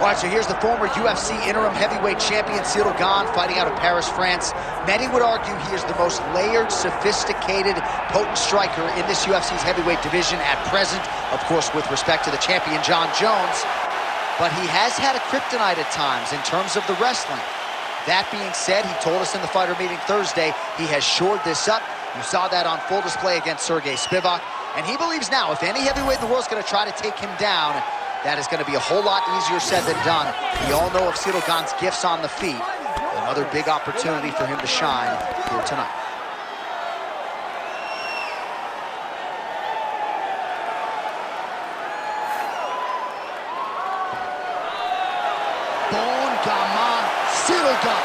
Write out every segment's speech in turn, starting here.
All right, so here's the former UFC interim heavyweight champion, Ciryl Gane, fighting out of Paris, France. Many would argue he is the most layered, sophisticated, potent striker in this UFC's heavyweight division at present, of course, with respect to the champion, Jon Jones. But he has had a kryptonite at times in terms of the wrestling. That being said, he told us in the fighter meeting Thursday, he has shored this up. You saw that on full display against Sergey Spivak. And he believes now, if any heavyweight in the world is going to try to take him down, that is going to be a whole lot easier said than done. We all know of Ciryl Gane's gifts on the feet. Another big opportunity for him to shine here tonight. Ciryl Gane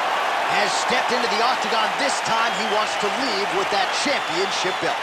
has stepped into the octagon. This time he wants to leave with that championship belt.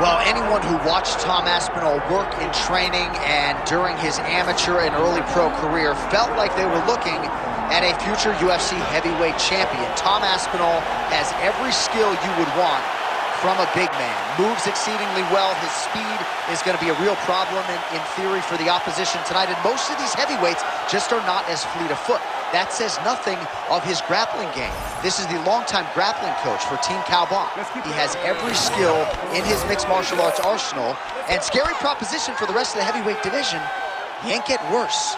Well, anyone who watched Tom Aspinall work in training and during his amateur and early pro career felt like they were looking at a future UFC heavyweight champion. Tom Aspinall has every skill you would want from a big man. Moves exceedingly well. His speed is going to be a real problem in theory for the opposition tonight. And most of these heavyweights just are not as fleet of foot. That says nothing of his grappling game. This is the longtime grappling coach for Team Cowbon. He has every skill in his mixed martial arts arsenal, and scary proposition for the rest of the heavyweight division. He ain't getting worse.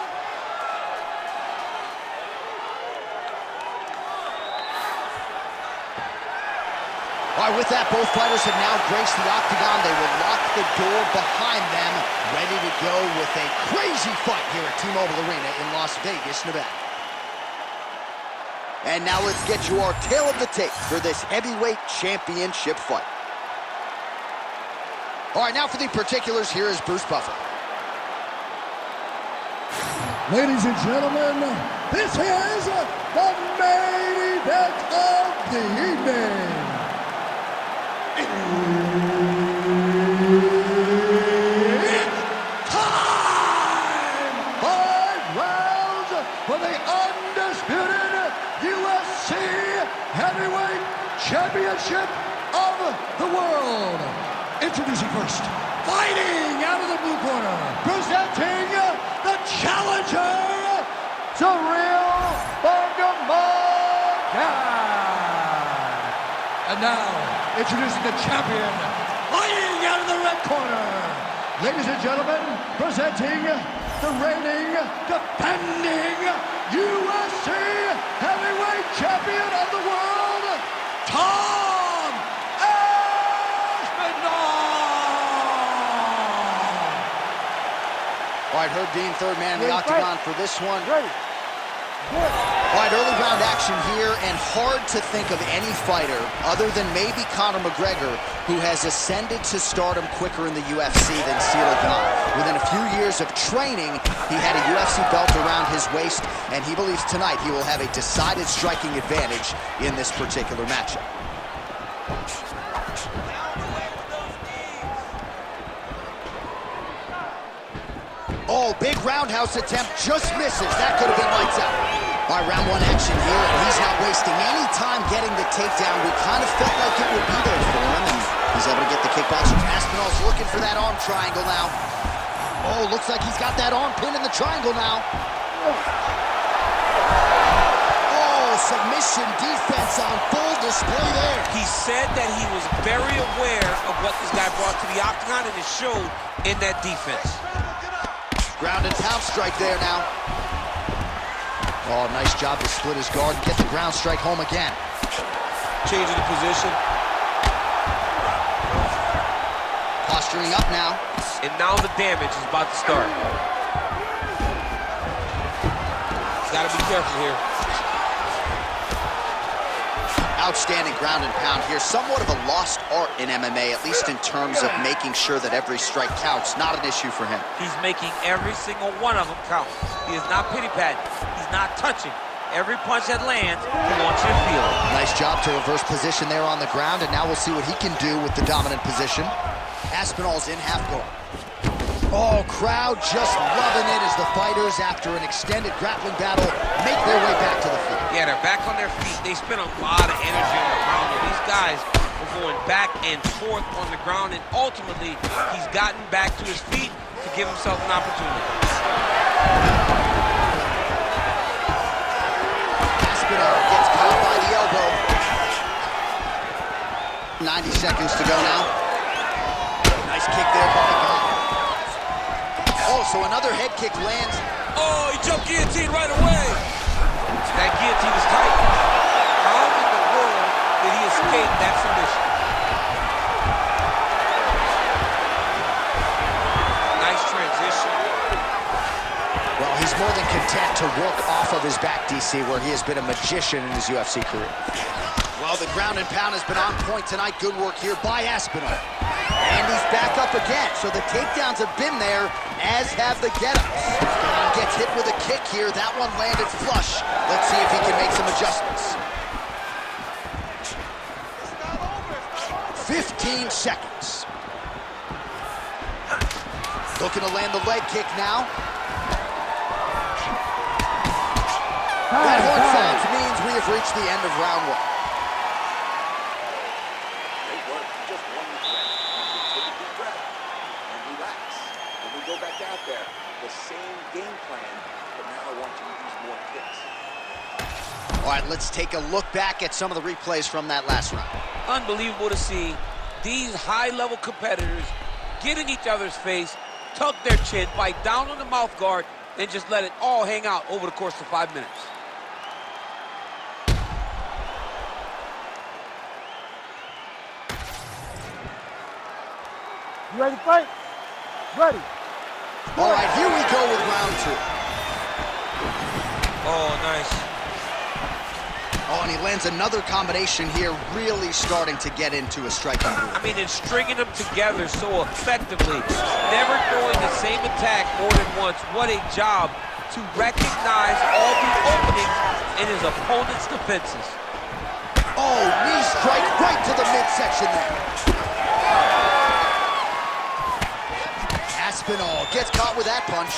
All right, with that, both fighters have now graced the octagon. They will lock the door behind them, ready to go with a crazy fight here at T-Mobile Arena in Las Vegas, Nevada. And now let's get you our tale of the tape for this heavyweight championship fight. All right, now for the particulars, here is Bruce Buffer. Ladies and gentlemen, this is the main event of the evening. It's time! 5 rounds for the undisputed UFC Heavyweight Championship of the world. Introducing first, fighting out of the blue corner, presenting the challenger, Ciryl. And now, introducing the champion, fighting out of the red corner. Ladies and gentlemen, presenting the reigning, defending UFC Heavyweight Champion of the world, Tom Aspinall. All right, Herb Dean, third man in the octagon for this one. All right, early round action here, and hard to think of any fighter other than maybe Conor McGregor who has ascended to stardom quicker in the UFC than Ciryl Gane. Within a few years of training, he had a UFC belt around his waist, and he believes tonight he will have a decided striking advantage in this particular matchup. Oh, big roundhouse attempt, just misses. That could have been lights out. All right, round 1 action here, and he's not wasting any time getting the takedown. We kind of felt like it would be there for him, and he's able to get the kickboxer. Aspinall's looking for that arm triangle now. Oh, looks like he's got that arm pin in the triangle now. Oh, submission defense on full display there. He said that he was very aware of what this guy brought to the octagon, and it showed in that defense. Ground and pound strike there now. Oh, nice job to split his guard and get the ground strike home again. Changing the position. Posturing up now. And now the damage is about to start. Gotta be careful here. Outstanding ground and pound here. Somewhat of a lost art in MMA, at least in terms of making sure that every strike counts. Not an issue for him. He's making every single one of them count. He is not pity-patting. He's not touching. Every punch that lands, he wants you to feel it. Nice job to reverse position there on the ground, and now we'll see what he can do with the dominant position. Aspinall's in half guard. Oh, crowd just loving it as the fighters, after an extended grappling battle, make their way back to the feet. Yeah, they're back on their feet. They spent a lot of energy on the ground, and these guys were going back and forth on the ground, and ultimately, he's gotten back to his feet to give himself an opportunity. Aspinall gets caught by the elbow. 90 seconds to go now. Nice kick there by Gane. Oh, so another head kick lands. Oh, he jumped guillotine right away. That guillotine is tight. How in the world did he escape that submission? Nice transition. Well, he's more than content to work off of his back, DC, where he has been a magician in his UFC career. Well, the ground and pound has been on point tonight. Good work here by Aspinall. And he's back up again. So the takedowns have been there, as have the get-ups. Gane gets hit with a kick here. That one landed flush. Let's see if he can make some adjustments. 15 seconds. Looking to land the leg kick now. That horn sounds means we have reached the end of round one. Great work. Just one breath. Take a deep breath and relax. When we go back out there, the same game plan, but now I want you to use more kicks. All right, let's take a look back at some of the replays from that last round. Unbelievable to see these high-level competitors get in each other's face, tuck their chin, bite down on the mouth guard, and just let it all hang out over the course of 5 minutes. You ready to fight? Ready. All right, here we go with round two. Oh, nice. Oh, and he lands another combination here, really starting to get into a striking groove. I mean, and stringing them together so effectively, never throwing the same attack more than once. What a job to recognize all the openings in his opponent's defenses. Oh, knee strike right to the midsection there. Aspinall gets caught with that punch.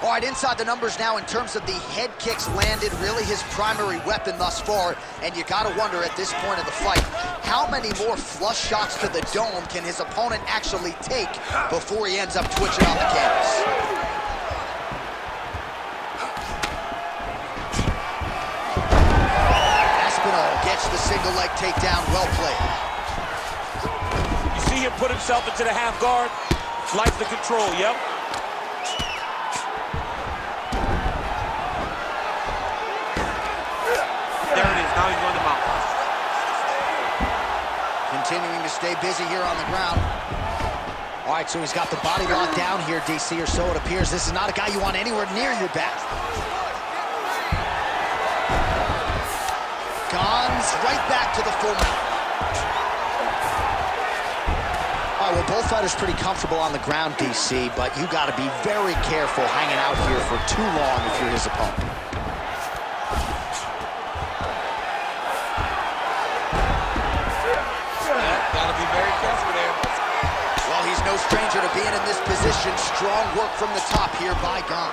All right, inside the numbers now in terms of the head kicks landed, really his primary weapon thus far. And you gotta wonder at this point of the fight, how many more flush shots to the dome can his opponent actually take before he ends up twitching on the canvas? Aspinall gets the single leg takedown, well played. You see him put himself into the half guard? Like the control, yep. There it is, now he's on the mount. Continuing to stay busy here on the ground. All right, so he's got the body locked down here, DC, or so it appears. This is not a guy you want anywhere near your back. Gane's right back to the full mount. All right, well, both fighters pretty comfortable on the ground, DC, but you got to be very careful hanging out here for too long if you're his opponent. Gotta be very careful there. Well, he's no stranger to being in this position. Strong work from the top here by Gane.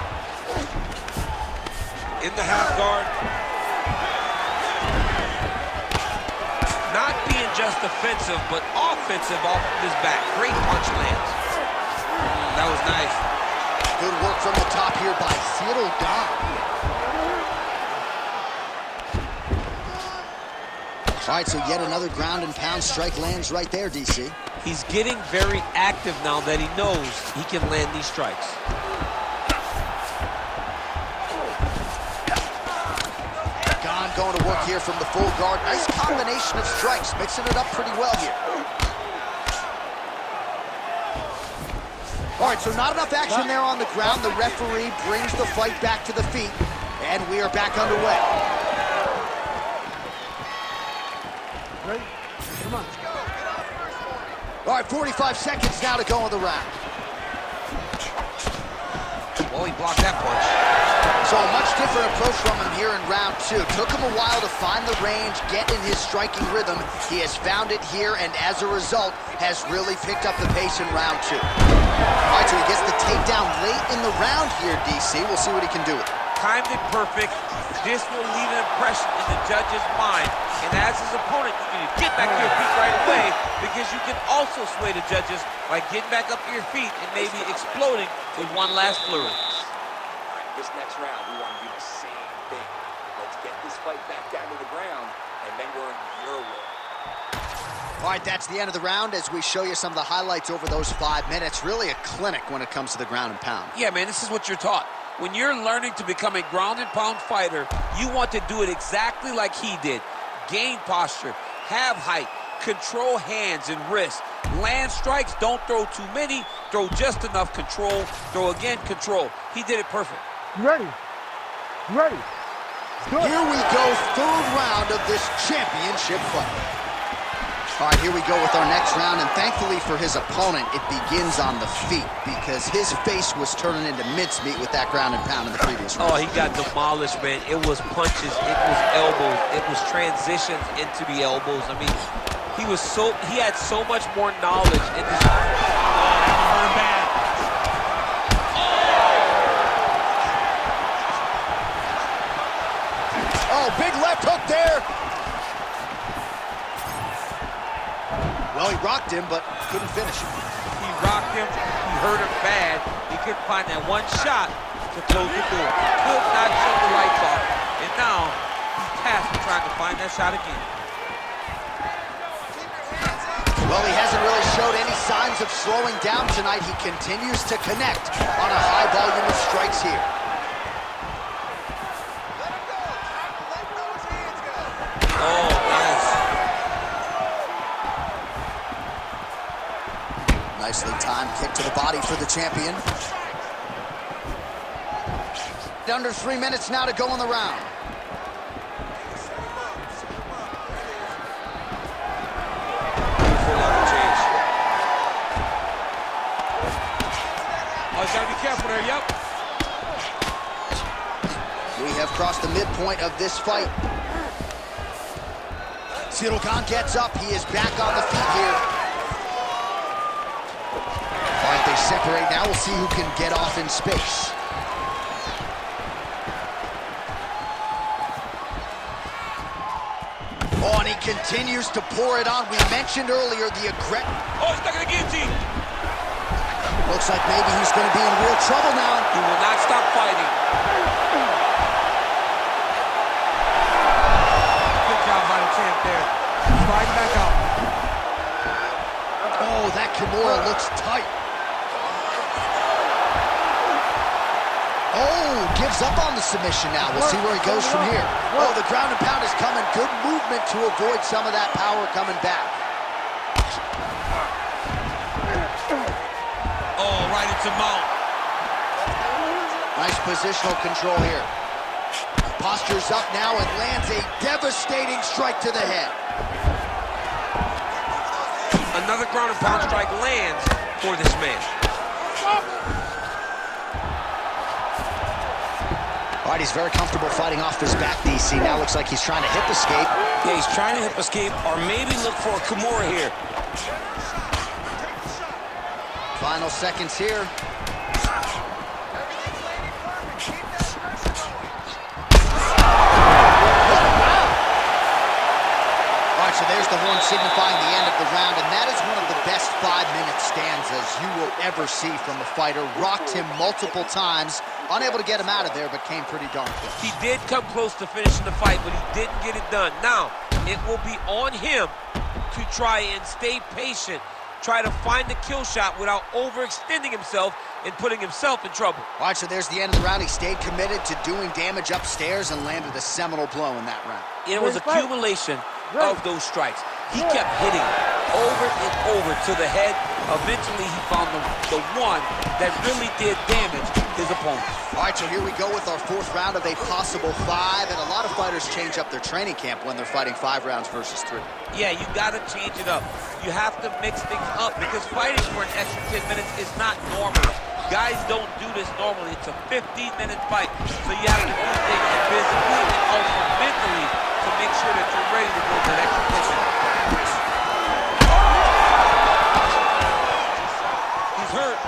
In the half guard. Not being just defensive, but offensive off of his back. Great punch lands. That was nice. Good work from the top here by Ciryl Gane. All right, so yet another ground and pound strike lands right there, DC. He's getting very active now that he knows he can land these strikes. Gane going to work here from the full guard. Nice combination of strikes, mixing it up pretty well here. All right, so not enough action there on the ground. The referee brings the fight back to the feet, and we are back underway. Ready? Come on. All right, 45 seconds now to go in the round. Oh, he blocked that punch. So a much different approach from him here in round 2. Took him a while to find the range, get in his striking rhythm. He has found it here, and as a result, has really picked up the pace in round 2. All right, so he gets the takedown late in the round here, DC. We'll see what he can do with it. Timed it perfect. This will leave an impression in the judge's mind. And as his opponent, you need to get back to your feet right away, because you can also sway the judges by getting back up to your feet and maybe exploding with one last flurry. This next round, we want to do the same thing. Let's get this fight back down to the ground, and then we're in your world. All right, that's the end of the round as we show you some of the highlights over those 5 minutes. Really a clinic when it comes to the ground and pound. Yeah, man, this is what you're taught. When you're learning to become a ground and pound fighter, you want to do it exactly like he did. Gain posture, have height, control hands and wrists, land strikes, don't throw too many, throw just enough, control, throw again, control. He did it perfect. You ready? You ready? Good. Here we go, 3rd round of this championship fight. All right, here we go with our next round, and thankfully for his opponent, it begins on the feet, because his face was turning into mincemeat with that ground and pound in the previous round. Oh, he got demolished, man. It was punches, it was elbows, it was transitions into the elbows. I mean, he had so much more knowledge in this. Oh, that hurt bad. Oh, big left hook there. Well, he rocked him, but couldn't finish him. He rocked him, he hurt him bad. He couldn't find that one shot to close the door. Could not shut the lights off. And now, he's tasked with trying to find that shot again. Well, he hasn't really showed any signs of slowing down tonight. He continues to connect on a high volume of strikes here. Oh, nice. Nicely timed kick to the body for the champion. Under 3 minutes now to go in the round. Oh, he's gotta be careful there, yep. We have crossed the midpoint of this fight. Ciryl Gane gets up. He is back on the feet here. All right, they separate now. We'll see who can get off in space. Oh, and he continues to pour it on. We mentioned earlier the aggressive. Oh, he's stuck in the guillotine. Looks like maybe he's going to be in real trouble now. He will not stop fighting. Good job by the champ there. Sliding back out. Oh, that Kimura looks tight. Oh, gives up on the submission now. We'll see where he goes from here. Oh, the ground and pound is coming. Good movement to avoid some of that power coming back. Oh, right into mount. Nice positional control here. Postures up now and lands a devastating strike to the head. Another ground and pound strike lands for this man. All right, he's very comfortable fighting off his back, DC. Now looks like he's trying to hip escape. Yeah, he's trying to hip escape or maybe look for a Kimura here. Final seconds here. So there's the horn signifying the end of the round, and that is one of the best 5-minute stanzas you will ever see from a fighter. Rocked him multiple times, unable to get him out of there, but came pretty darn close. He did come close to finishing the fight, but he didn't get it done. Now, it will be on him to try and stay patient, try to find the kill shot without overextending himself and putting himself in trouble. All right, so there's the end of the round. He stayed committed to doing damage upstairs and landed a seminal blow in that round. It was accumulation of those strikes. He kept hitting over and over to the head. Eventually, he found the one that really did damage his opponent. All right, so here we go with our 4th round of a possible 5, and a lot of fighters change up their training camp when they're fighting 5 rounds versus 3. Yeah, you got to change it up. You have to mix things up because fighting for an extra 10 minutes is not normal. Guys don't do this normally. It's a 15-minute fight, so you have to do things physically and also mentally to make sure that you're ready to go to that extra push. He's hurt.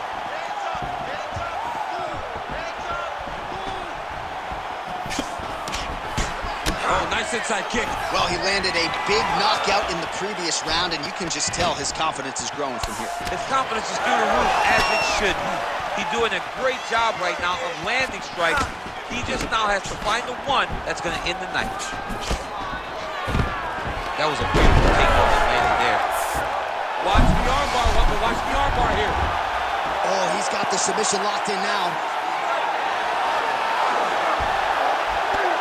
Oh, nice inside kick. Well, he landed a big knockout in the previous round, and you can just tell his confidence is growing from here. His confidence is through the roof, as it should be. He's doing a great job right now of landing strikes. He just now has to find the one that's going to end the night. That was a beautiful takedown that landed there. Watch the armbar, watch the armbar here. Oh, he's got the submission locked in now.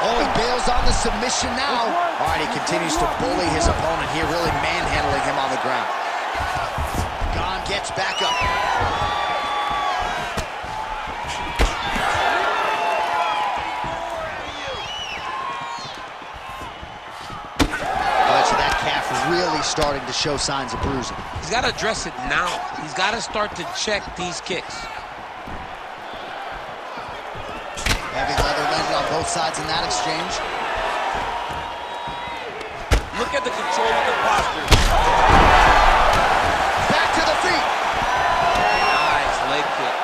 Oh, he bails on the submission now. All right, he continues to bully his opponent here, really manhandling him on the ground. Gane gets back up. All right, so that calf really starting to show signs of bruising. He's got to address it now. He's got to start to check these kicks. Heavy leather landed on both sides in that exchange. Look at the control of the posture. Back to the feet. Nice leg kick.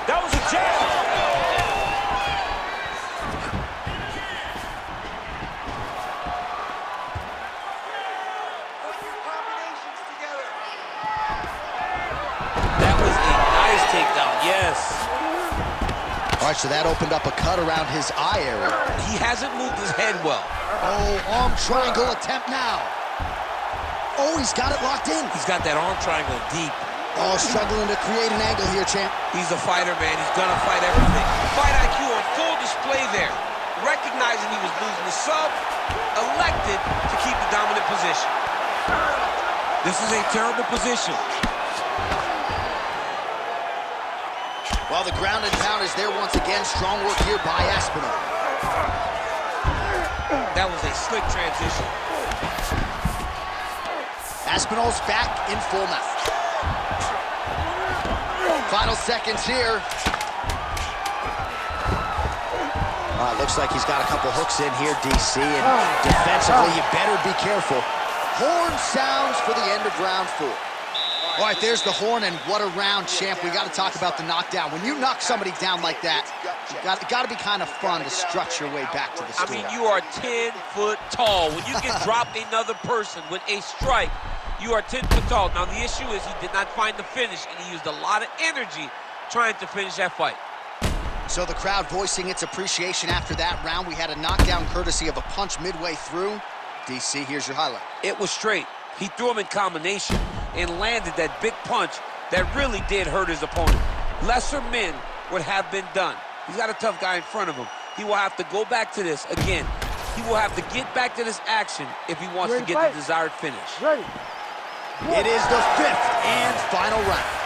That was a jab. That was a nice takedown, yes. All right, so that opened up a cut around his eye area. He hasn't moved his head well. Oh, arm triangle attempt now. Oh, he's got it locked in. He's got that arm triangle deep. Oh, struggling to create an angle here, champ. He's a fighter, man. He's gonna fight everything. Fight IQ on full display there. Recognizing he was losing the sub, elected to keep the dominant position. This is a terrible position. Well, the ground and pound is there once again. Strong work here by Aspinall. That was a slick transition. Aspinall's back in full mount. Final seconds here. Looks like he's got a couple hooks in here, DC, and defensively, you better be careful. Horn sounds for the end of round 4. All right, there's the horn, and what a round, champ. We got to talk about the knockdown. When you knock somebody down like that, it got to be kind of fun to strut your way back to the score. I mean, you are 10 foot tall. When you can drop another person with a strike, you are 10 foot tall. Now, the issue is he did not find the finish, and he used a lot of energy trying to finish that fight. So the crowd voicing its appreciation after that round. We had a knockdown courtesy of a punch midway through. DC, here's your highlight. It was straight. He threw him in combination and landed that big punch that really did hurt his opponent. Lesser men would have been done. He's got a tough guy in front of him. He will have to go back to this again. He will have to get back to this action if he wants to get the desired finish. Ready. It is the 5th and final round.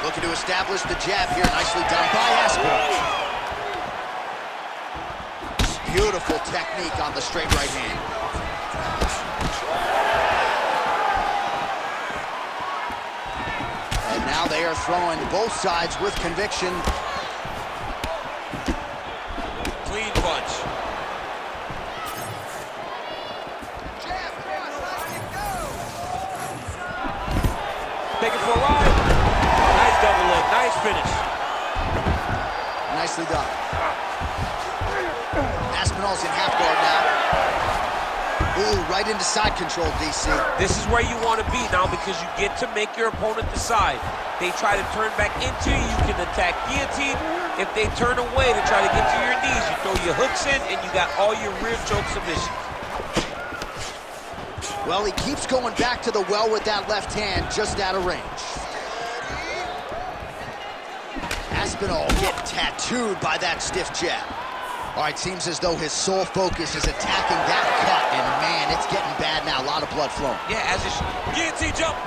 Looking to establish the jab here. Nicely done by Aspinall. Beautiful technique on the straight right hand. And now they are throwing both sides with conviction. Clean punch. Take it for a ride. Nice double leg. Nice finish. Nicely done. Aspinall's in half guard now. Ooh, right into side control, DC. This is where you want to be now because you get to make your opponent decide. They try to turn back into you, you can attack guillotine. If they turn away to try to get to your knees, you throw your hooks in and you got all your rear choke submissions. Well, he keeps going back to the well with that left hand, just out of range. Aspinall getting tattooed by that stiff jab. All right, seems as though his sole focus is attacking that cut, and man, it's getting bad now. A lot of blood flowing. Yeah, as it should. Guillotine jump.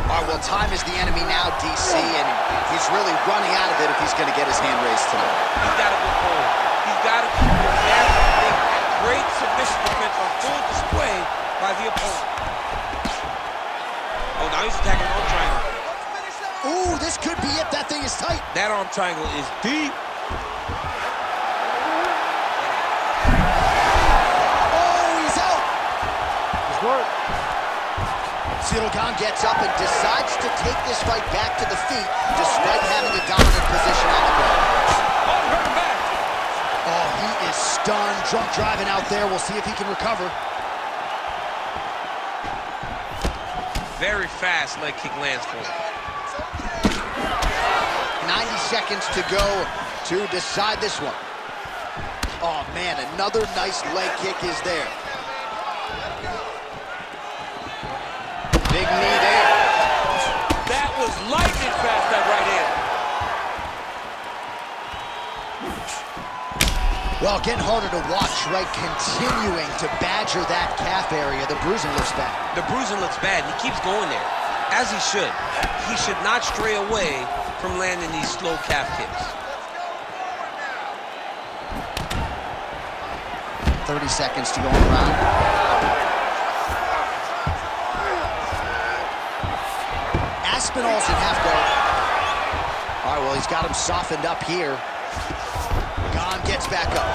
All right, well, time is the enemy now, DC, and he's really running out of it if he's going to get his hand raised tonight. He's got to go forward. He's got to keep that great submission defense on full display by the opponent. That thing is tight. That arm triangle is deep. Oh, he's out. Good work. Ciryl Gane gets up and decides to take this fight back to the feet despite having a dominant position on the ground. Oh, hurt him back. Oh, he is stunned. Drunk driving out there. We'll see if he can recover. Very fast leg kick lands for him. 90 seconds to go to decide this one. Oh, man, another nice leg kick is there. Big knee there. That was lightning fast, that right hand. Well, getting harder to watch, right? Continuing to badger that calf area. The bruising looks bad. The bruising looks bad, and he keeps going there, as he should. He should not stray away from landing these slow calf kicks. 30 seconds to go on the round. Aspinall's in half guard. All right, well, he's got him softened up here. Gane gets back up.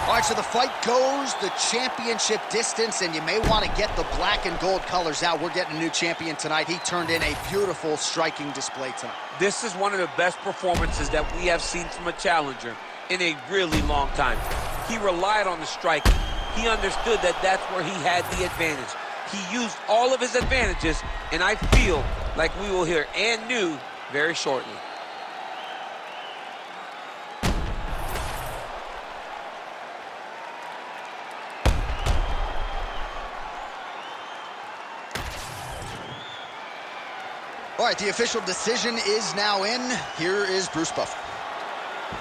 All right, so the fight goes the championship distance, and you may want to get the black and gold colors out. We're getting a new champion tonight. He turned in a beautiful striking display tonight. This is one of the best performances that we have seen from a challenger in a really long time. He relied on the striking. He understood that that's where he had the advantage. He used all of his advantages, and I feel like we will hear and new very shortly. All right, the official decision is now in. Here is Bruce Buffer.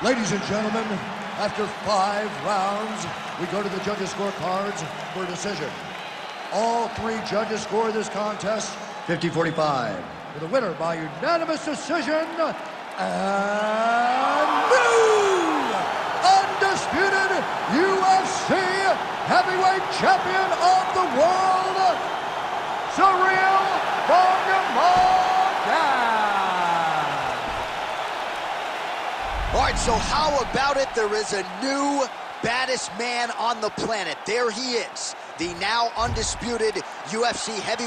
Ladies and gentlemen, after 5 rounds, we go to the judges' scorecards for a decision. All 3 judges score this contest 50-45. For the winner by unanimous decision, and new undisputed UFC heavyweight champion of the world, Ciryl Gane. All right, so how about it? There is a new baddest man on the planet. There he is, the now undisputed UFC heavyweight